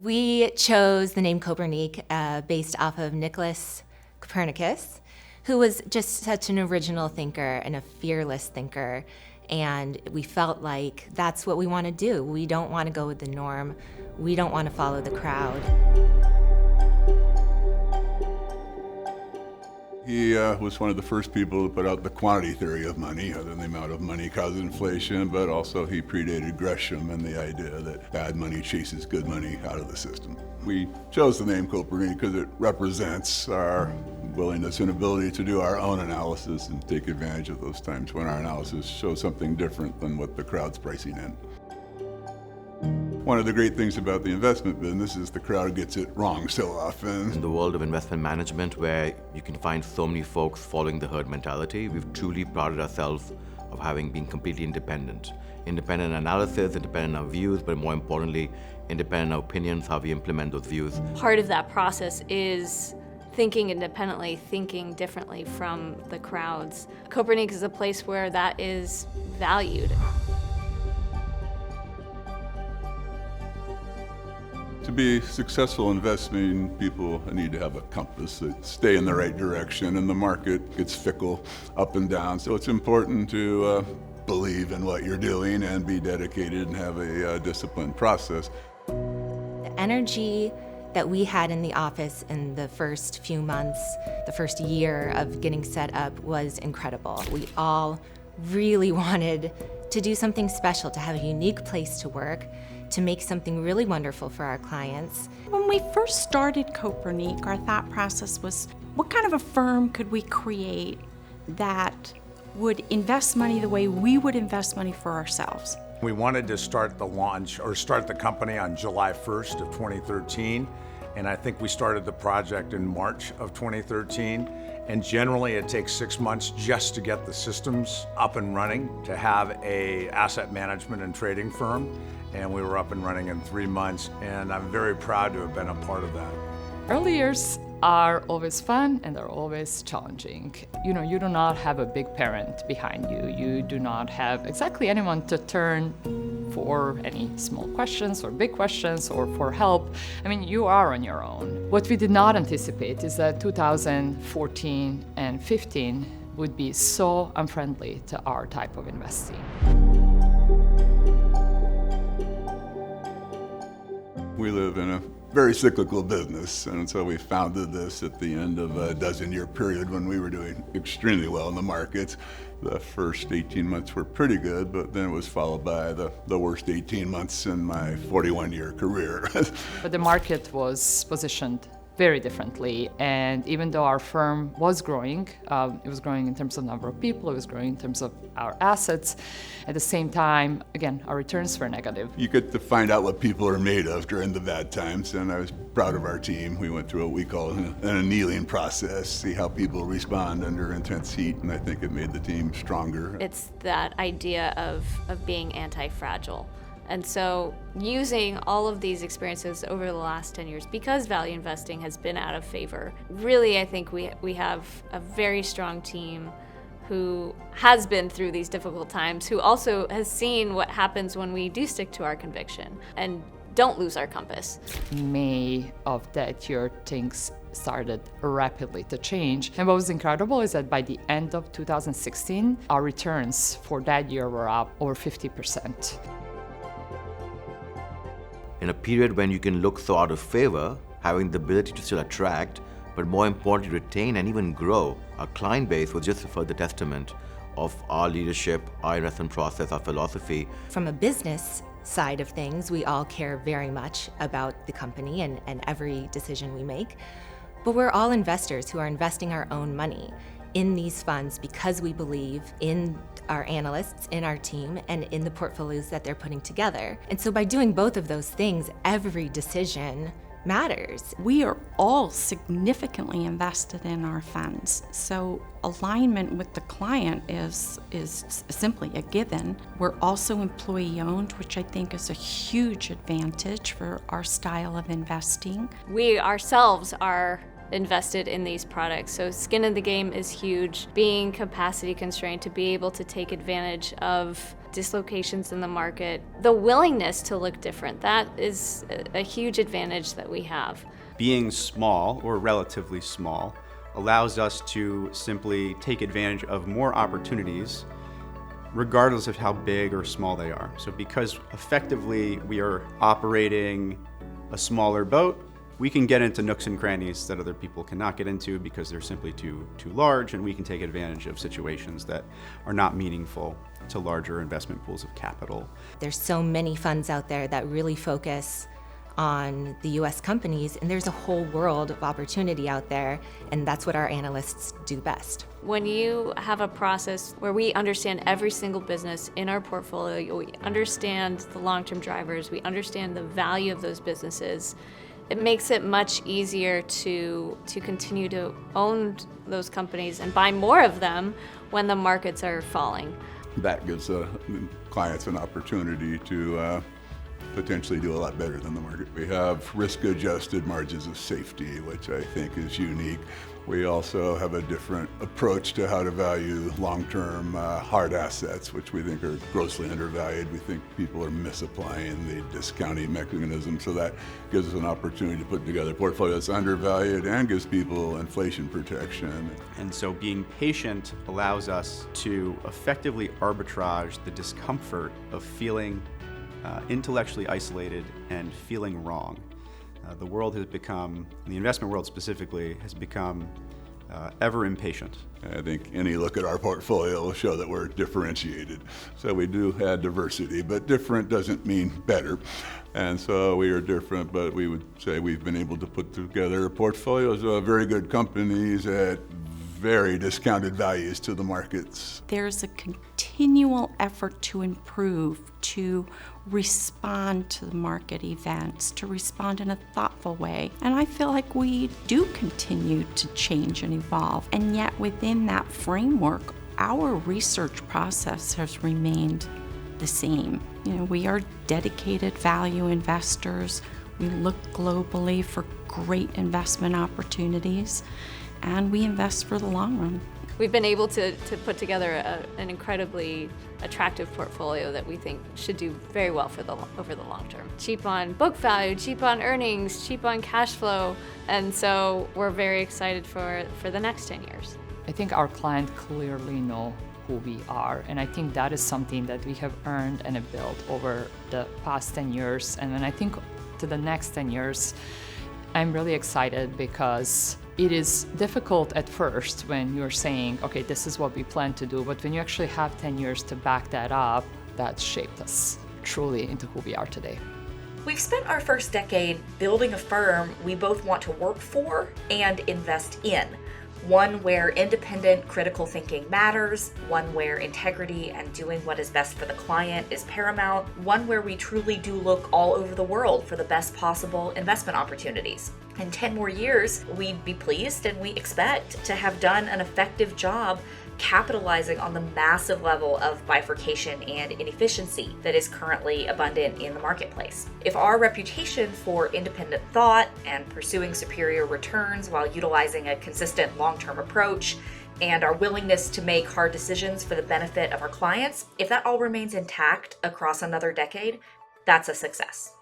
We chose the name Kopernik based off of Nicholas Kopernicus, who was just such an original thinker and a fearless thinker. And we felt like that's what we want to do. We don't want to go with the norm. We don't want to follow the crowd. He was one of the first people to put out the quantity theory of money, other than the amount of money causes inflation, but also he predated Gresham and the idea that bad money chases good money out of the system. We chose the name Kopernik because it represents our willingness and ability to do our own analysis and take advantage of those times when our analysis shows something different than what the crowd's pricing in. One of the great things about the investment business is the crowd gets it wrong so often. In the world of investment management, where you can find so many folks following the herd mentality, we've truly prided ourselves of having been completely independent. Independent analysis, independent in our views, but more importantly, independent in our opinions, how we implement those views. Part of that process is thinking independently, thinking differently from the crowds. Kopernik is a place where that is valued. To be successful investing, people need to have a compass that stay in the right direction, and the market gets fickle up and down. So it's important to believe in what you're doing and be dedicated and have a disciplined process. The energy that we had in the office in the first few months, the first year of getting set up was incredible. We all really wanted to do something special, to have a unique place to work, to make something really wonderful for our clients. When we first started Kopernik, our thought process was, what kind of a firm could we create that would invest money the way we would invest money for ourselves? We wanted to start the company on July 1st of 2013, and I think we started the project in March of 2013. And generally it takes 6 months just to get the systems up and running, to have a asset management and trading firm. And we were up and running in 3 months, and I'm very proud to have been a part of that. Early years are always fun and they're always challenging. You do not have a big parent behind you. You do not have exactly anyone to turn for any small questions or big questions or for help. I mean, you are on your own. What we did not anticipate is that 2014 and 15 would be so unfriendly to our type of investing. We live in a very cyclical business, and so we founded this at the end of a dozen-year period when we were doing extremely well in the markets. The first 18 months were pretty good, but then it was followed by the worst 18 months in my 41-year career. But the market was positioned very differently, and even though our firm was growing, it was growing in terms of number of people, it was growing in terms of our assets. At the same time, again, our returns were negative. You get to find out what people are made of during the bad times, and I was proud of our team. We went through what we call an annealing process, see how people respond under intense heat, and I think it made the team stronger. It's that idea of being anti-fragile. And so using all of these experiences over the last 10 years, because value investing has been out of favor, really I think we have a very strong team who has been through these difficult times, who also has seen what happens when we do stick to our conviction and don't lose our compass. May of that year, things started rapidly to change. And what was incredible is that by the end of 2016, our returns for that year were up over 50%. In a period when you can look so out of favor, having the ability to still attract, but more importantly retain and even grow our client base was just a further testament of our leadership, our investment process, our philosophy. From a business side of things, we all care very much about the company and every decision we make. But we're all investors who are investing our own money in these funds because we believe in our analysts, in our team, and in the portfolios that they're putting together. And so by doing both of those things, every decision matters. We are all significantly invested in our funds, so alignment with the client is simply a given. We're also employee-owned, which I think is a huge advantage for our style of investing. We ourselves are invested in these products. So skin in the game is huge. Being capacity constrained to be able to take advantage of dislocations in the market, the willingness to look different, that is a huge advantage that we have. Being small, or relatively small, allows us to simply take advantage of more opportunities regardless of how big or small they are. So because effectively we are operating a smaller boat, we can get into nooks and crannies that other people cannot get into because they're simply too large, and we can take advantage of situations that are not meaningful to larger investment pools of capital. There's so many funds out there that really focus on the US companies, and there's a whole world of opportunity out there, and that's what our analysts do best. When you have a process where we understand every single business in our portfolio, we understand the long-term drivers, we understand the value of those businesses, it makes it much easier to continue to own those companies and buy more of them when the markets are falling. That gives clients an opportunity to potentially do a lot better than the market. We have risk-adjusted margins of safety, which I think is unique. We also have a different approach to how to value long-term hard assets, which we think are grossly undervalued. We think people are misapplying the discounting mechanism, so that gives us an opportunity to put together a portfolio that's undervalued and gives people inflation protection. And so being patient allows us to effectively arbitrage the discomfort of feeling intellectually isolated and feeling wrong. The world has become, the investment world specifically, has become ever impatient. I think any look at our portfolio will show that we're differentiated. So we do have diversity, but different doesn't mean better. And so we are different, but we would say we've been able to put together portfolios of very good companies at very discounted values to the markets. There's a continual effort to improve, to respond to the market events, to respond in a thoughtful way. And I feel like we do continue to change and evolve. And yet within that framework, our research process has remained the same. We are dedicated value investors. We look globally for great investment opportunities, and we invest for the long run. We've been able to put together an incredibly attractive portfolio that we think should do very well over the long term. Cheap on book value, cheap on earnings, cheap on cash flow, and so we're very excited for the next 10 years. I think our clients clearly know who we are, and I think that is something that we have earned and have built over the past 10 years. And then I think to the next 10 years, I'm really excited because it is difficult at first when you're saying, okay, this is what we plan to do, but when you actually have 10 years to back that up, that shaped us truly into who we are today. We've spent our first decade building a firm we both want to work for and invest in. One where independent, critical thinking matters, one where integrity and doing what is best for the client is paramount, one where we truly do look all over the world for the best possible investment opportunities. In 10 more years, we'd be pleased and we expect to have done an effective job capitalizing on the massive level of bifurcation and inefficiency that is currently abundant in the marketplace. If our reputation for independent thought and pursuing superior returns while utilizing a consistent long-term approach and our willingness to make hard decisions for the benefit of our clients, if that all remains intact across another decade, that's a success.